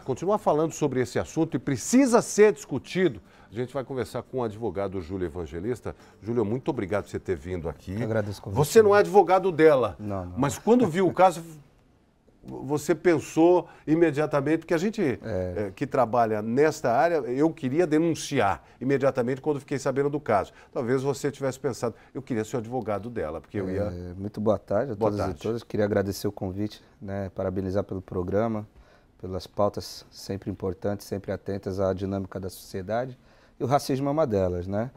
continuar falando sobre esse assunto e precisa ser discutido. A gente vai conversar com o advogado Júlio Evangelista. Júlio, muito obrigado por você ter vindo aqui. Eu agradeço o convite. Você não é advogado dela, não. Mas quando viu o caso, você pensou imediatamente, porque a gente que trabalha nesta área, eu queria denunciar imediatamente quando fiquei sabendo do caso. Talvez você tivesse pensado, eu queria ser o advogado dela, porque eu ia... Muito boa tarde a todos e todas. Queria agradecer o convite, né, parabenizar pelo programa, pelas pautas sempre importantes, sempre atentas à dinâmica da sociedade. E o racismo é uma delas, né?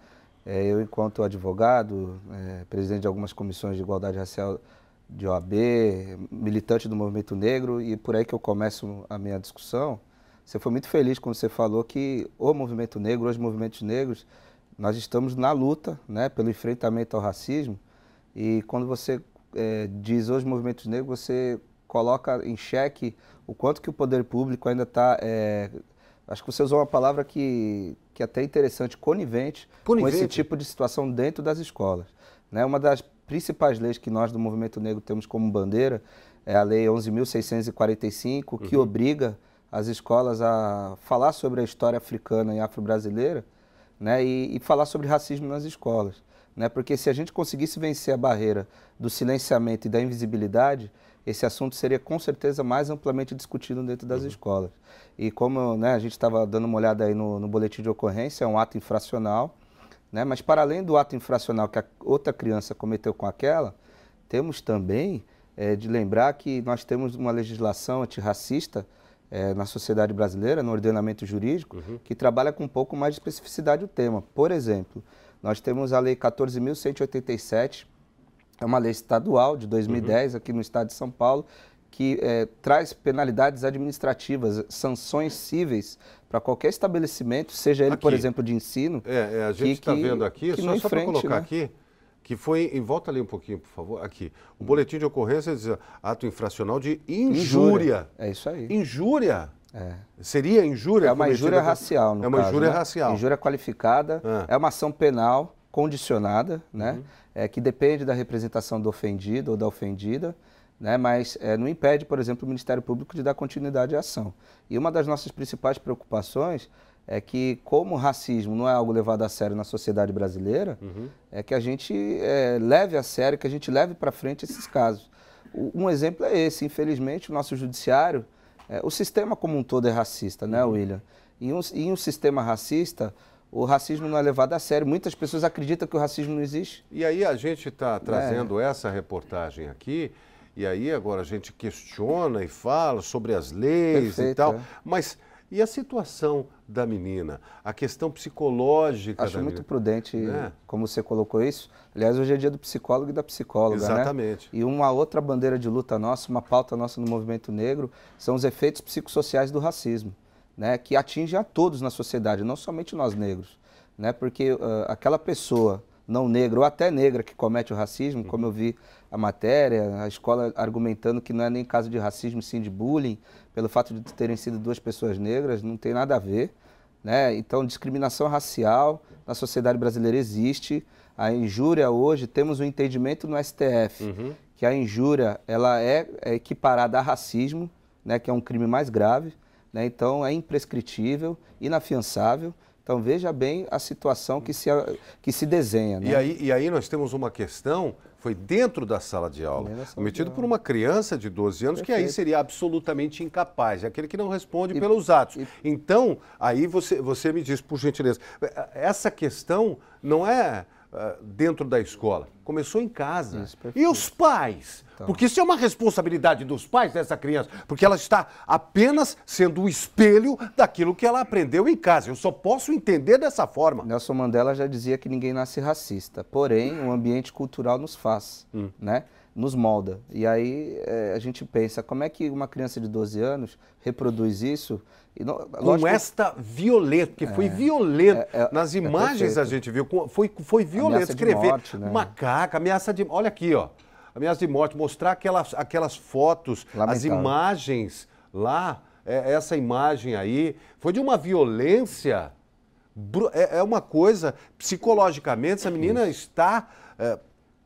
Eu, enquanto advogado, presidente de algumas comissões de igualdade racial de OAB, militante do movimento negro, e por aí que eu começo a minha discussão, você foi muito feliz quando você falou que o movimento negro, os movimentos negros, nós estamos na luta, né, pelo enfrentamento ao racismo, e quando você diz os movimentos negros, você coloca em xeque o quanto que o poder público ainda está... acho que você usou uma palavra que é até interessante, conivente com esse tipo de situação dentro das escolas, né? Uma das principais leis que nós do Movimento Negro temos como bandeira é a Lei 11.645, que obriga as escolas a falar sobre a história africana e afro-brasileira, né? E falar sobre racismo nas escolas, né? Porque se a gente conseguisse vencer a barreira do silenciamento e da invisibilidade, esse assunto seria com certeza mais amplamente discutido dentro das escolas. E como, né, a gente estava dando uma olhada aí no boletim de ocorrência, é um ato infracional, né? Mas para além do ato infracional que a outra criança cometeu com aquela, temos também de lembrar que nós temos uma legislação antirracista na sociedade brasileira, no ordenamento jurídico, que trabalha com um pouco mais de especificidade o tema. Por exemplo, nós temos a Lei 14.187, é uma lei estadual de 2010 aqui no estado de São Paulo, que traz penalidades administrativas, sanções cíveis para qualquer estabelecimento, seja ele, por exemplo, de ensino. A gente está vendo aqui, só para colocar, né, aqui, que foi, volta ali um pouquinho, por favor, aqui. O boletim de ocorrência diz ato infracional de injúria. É isso aí. Injúria? Seria injúria? É uma injúria racial, no caso. É uma injúria racial. Injúria qualificada, é uma ação penal condicionada, né? Que depende da representação do ofendido ou da ofendida, né? Mas não impede, por exemplo, o Ministério Público de dar continuidade à ação. E uma das nossas principais preocupações é que, como o racismo não é algo levado a sério na sociedade brasileira, é que a gente leve a sério, que a gente leve para frente esses casos. Um exemplo é esse, infelizmente, o nosso judiciário, o sistema como um todo é racista, né, William? E em um sistema racista, o racismo não é levado a sério. Muitas pessoas acreditam que o racismo não existe. E aí a gente está trazendo essa reportagem aqui, e aí agora a gente questiona e fala sobre as leis e tal, mas e a situação da menina? A questão psicológica Acho da muito menina, prudente, né, como você colocou isso. Aliás, hoje é dia do psicólogo e da psicóloga, exatamente, né? E uma outra bandeira de luta nossa, uma pauta nossa no movimento negro, são os efeitos psicossociais do racismo, né, que atingem a todos na sociedade, não somente nós negros, né, porque aquela pessoa não negra ou até negra que comete o racismo, como eu vi a matéria, a escola argumentando que não é nem caso de racismo, sim de bullying, pelo fato de terem sido duas pessoas negras, não tem nada a ver, né? Então, discriminação racial na sociedade brasileira existe. A injúria hoje, temos um entendimento no STF, que a injúria ela é equiparada a racismo, né, que é um crime mais grave, né? Então é imprescritível, inafiançável. Então veja bem a situação que se desenha, né? E aí nós temos uma questão, foi dentro da sala de aula, cometido por uma criança de 12 anos, que aí seria absolutamente incapaz, é aquele que não responde pelos atos. Então, aí você me diz, por gentileza, essa questão não é dentro da escola, começou em casa. Isso, e os pais? Então, porque isso é uma responsabilidade dos pais dessa criança, porque ela está apenas sendo o espelho daquilo que ela aprendeu em casa. Eu só posso entender dessa forma. Nelson Mandela já dizia que ninguém nasce racista, porém o ambiente cultural nos faz, né? Nos molda. E aí a gente pensa, como é que uma criança de 12 anos reproduz isso? E não, com esta violência, porque foi violento. Nas imagens a gente viu, foi violento. Escrever morte, né? Macaca, ameaça de... Olha aqui, ó. Ameaça de morte, mostrar aquelas fotos, lamentável, as imagens lá, essa imagem aí, foi de uma violência, é uma coisa, psicologicamente, essa menina está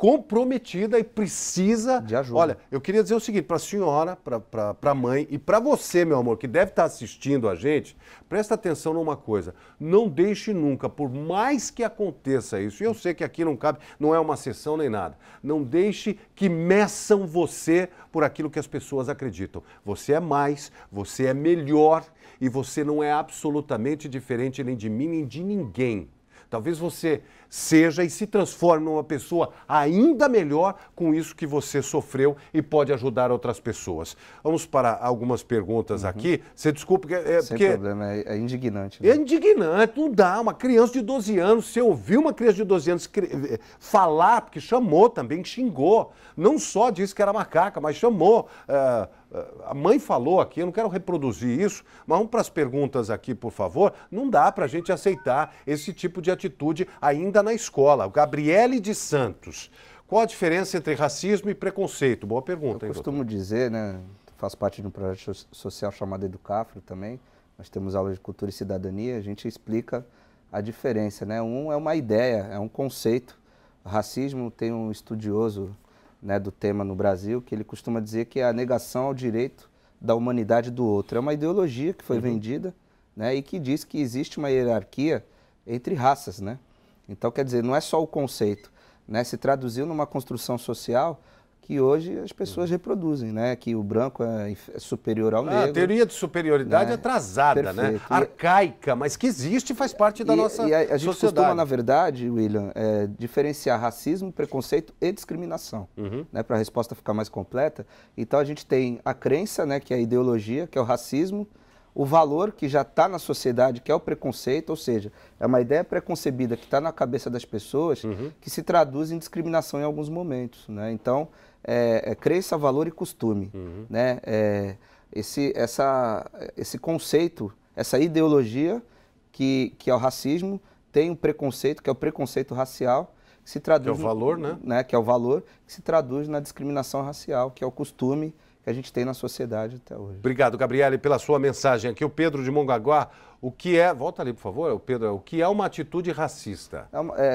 comprometida e precisa de ajuda. Olha, eu queria dizer o seguinte para a senhora, para a mãe e para você, meu amor, que deve estar assistindo a gente, presta atenção numa coisa, não deixe nunca, por mais que aconteça isso, e eu sei que aqui não cabe, não é uma sessão nem nada, não deixe que meçam você por aquilo que as pessoas acreditam. Você é mais, você é melhor e você não é absolutamente diferente nem de mim nem de ninguém. Talvez você seja e se transforme numa pessoa ainda melhor com isso que você sofreu e pode ajudar outras pessoas. Vamos para algumas perguntas aqui. Você desculpe, sem problema, é indignante. Né? É indignante, não dá. Uma criança de 12 anos, você ouviu uma criança de 12 anos falar, porque chamou também, xingou. Não só disse que era macaca, mas chamou. A mãe falou aqui, eu não quero reproduzir isso, mas vamos para as perguntas aqui, por favor. Não dá para a gente aceitar esse tipo de atitude ainda na escola. Gabriele de Santos, qual a diferença entre racismo e preconceito? Boa pergunta, hein, costumo dizer, né, faço parte de um projeto social chamado Educafro também, nós temos aula de cultura e cidadania, a gente explica a diferença, né? Um é uma ideia, é um conceito. O racismo tem um estudioso, né, do tema no Brasil, que ele costuma dizer que é a negação ao direito da humanidade do outro. É uma ideologia que foi vendida, né, e que diz que existe uma hierarquia entre raças, né? Então, quer dizer, não é só o conceito, né? Se traduziu numa construção social que hoje as pessoas reproduzem, né? Que o branco é superior ao negro. A teoria de superioridade, né, atrasada, perfeito, né? Arcaica, mas que existe e faz parte da nossa sociedade. A gente costuma, na verdade, William, diferenciar racismo, preconceito e discriminação, né? Para a resposta ficar mais completa. Então, a gente tem a crença, né? Que é a ideologia, que é o racismo, o valor que já está na sociedade, que é o preconceito, ou seja, é uma ideia preconcebida que está na cabeça das pessoas, que se traduz em discriminação em alguns momentos, né? Então, crença, valor e costume, né? Esse conceito, essa ideologia que é o racismo, tem um preconceito, que é o preconceito racial, que se traduz... Que é o valor, né? Que é o valor, que se traduz na discriminação racial, que é o costume que a gente tem na sociedade até hoje. Obrigado, Gabriele, pela sua mensagem aqui. O Pedro de Mongaguá, o que é... Volta ali, por favor, Pedro. O que é uma atitude racista?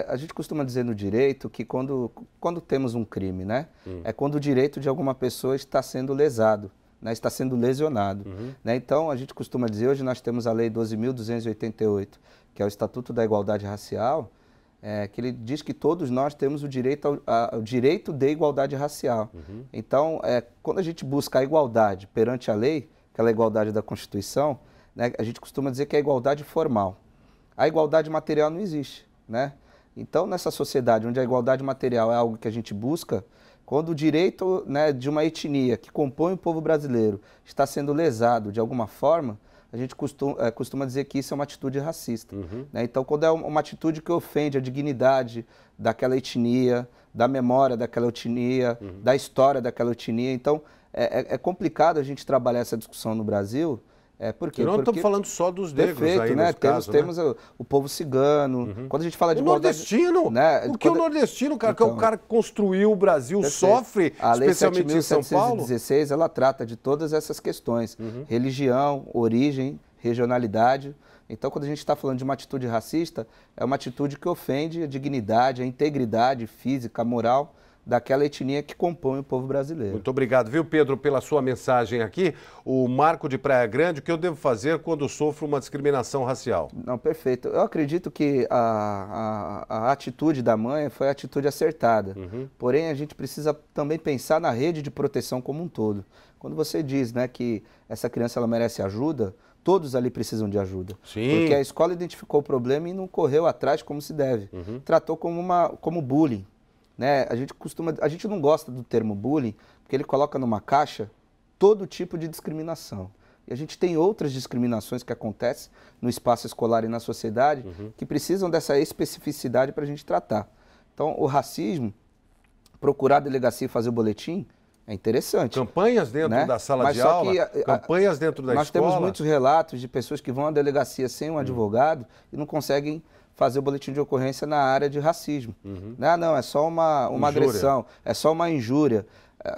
A gente costuma dizer no direito que quando temos um crime, né? É quando o direito de alguma pessoa está sendo lesado, né? Está sendo lesionado. Né? Então, a gente costuma dizer, hoje nós temos a Lei 12.288, que é o Estatuto da Igualdade Racial, que ele diz que todos nós temos o direito ao direito de igualdade racial. Então, quando a gente busca a igualdade perante a lei, aquela igualdade da Constituição, né, a gente costuma dizer que é a igualdade formal. A igualdade material não existe, né? Então, nessa sociedade onde a igualdade material é algo que a gente busca, quando o direito, né, de uma etnia que compõe o povo brasileiro está sendo lesado de alguma forma, a gente costuma dizer que isso é uma atitude racista. Né? Então, quando é uma atitude que ofende a dignidade daquela etnia, da memória daquela etnia, da história daquela etnia, então é complicado a gente trabalhar essa discussão no Brasil. Por quê? Nós não estamos falando só dos negros, perfeito, aí, né? Temos o povo cigano. Quando a gente fala de igualdade... Nordestino, né? O nordestino, cara, então, que é o cara que construiu o Brasil, perfeito, sofre, a Lei especialmente em São Paulo. 7.716, ela trata de todas essas questões. Religião, origem, regionalidade. Então, quando a gente está falando de uma atitude racista, é uma atitude que ofende a dignidade, a integridade física, moral daquela etnia que compõe o povo brasileiro. Muito obrigado, viu, Pedro, pela sua mensagem aqui. O Marco de Praia Grande, o que eu devo fazer quando sofro uma discriminação racial? Não, perfeito. Eu acredito que a atitude da mãe foi a atitude acertada. Porém, a gente precisa também pensar na rede de proteção como um todo. Quando você diz, né, que essa criança ela merece ajuda, todos ali precisam de ajuda. Sim. Porque a escola identificou o problema e não correu atrás como se deve. Tratou como bullying. Né? A gente não gosta do termo bullying, porque ele coloca numa caixa todo tipo de discriminação. E a gente tem outras discriminações que acontecem no espaço escolar e na sociedade que precisam dessa especificidade para a gente tratar. Então, o racismo, procurar a delegacia e fazer o boletim, é interessante. Campanhas dentro, né, da sala de aula, campanhas dentro da escola. Nós temos muitos relatos de pessoas que vão à delegacia sem um advogado e não conseguem fazer o boletim de ocorrência na área de racismo. Não, é só uma agressão, é só uma injúria.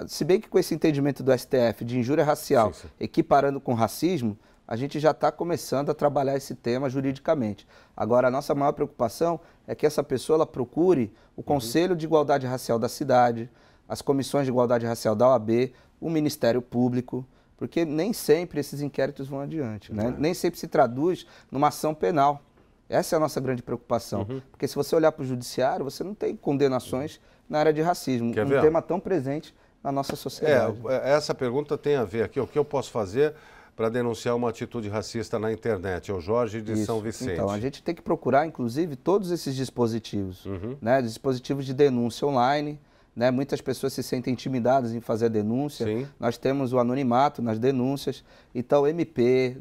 Se bem que com esse entendimento do STF de injúria racial, equiparando com racismo, a gente já está começando a trabalhar esse tema juridicamente. Agora, a nossa maior preocupação é que essa pessoa ela procure o Conselho de Igualdade Racial da cidade, as comissões de igualdade racial da OAB, o Ministério Público, porque nem sempre esses inquéritos vão adiante, né? Nem sempre se traduz numa ação penal. Essa é a nossa grande preocupação, porque se você olhar para o judiciário, você não tem condenações na área de racismo, um tema tão presente na nossa sociedade. Essa pergunta tem a ver aqui, o que eu posso fazer para denunciar uma atitude racista na internet? É o Jorge de São Vicente. Então, a gente tem que procurar, inclusive, todos esses dispositivos, né? Dispositivos de denúncia online, né? Muitas pessoas se sentem intimidadas em fazer a denúncia. Sim. Nós temos o anonimato nas denúncias. Então, MP,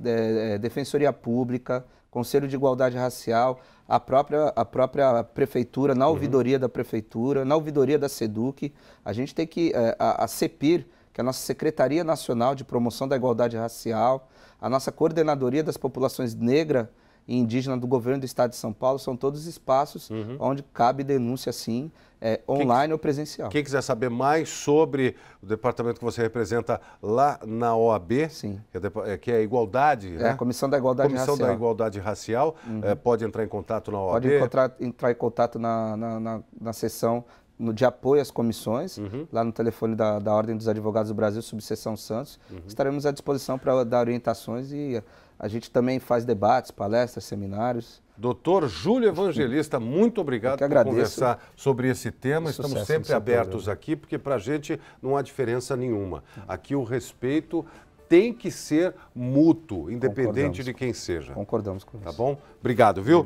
Defensoria Pública, Conselho de Igualdade Racial, a própria Prefeitura, na ouvidoria da Prefeitura, na ouvidoria da SEDUC. A gente tem que, a CEPIR, que é a nossa Secretaria Nacional de Promoção da Igualdade Racial, a nossa Coordenadoria das Populações Negra e Indígena do Governo do Estado de São Paulo, são todos espaços onde cabe denúncia, sim, online ou presencial. Quem quiser saber mais sobre o departamento que você representa lá na OAB, sim, que é a Igualdade, né? A Comissão da Igualdade Racial. Comissão da Igualdade Racial, pode entrar em contato na OAB? Pode entrar em contato na seção de apoio às comissões, lá no telefone da Ordem dos Advogados do Brasil, subseção Santos. Estaremos à disposição para dar orientações e a gente também faz debates, palestras, seminários. Doutor Júlio Evangelista, muito obrigado por conversar sobre esse tema. Estamos sempre abertos aqui, porque para a gente não há diferença nenhuma. Aqui o respeito tem que ser mútuo, independente de quem seja. Concordamos com isso. Tá bom? Obrigado, viu?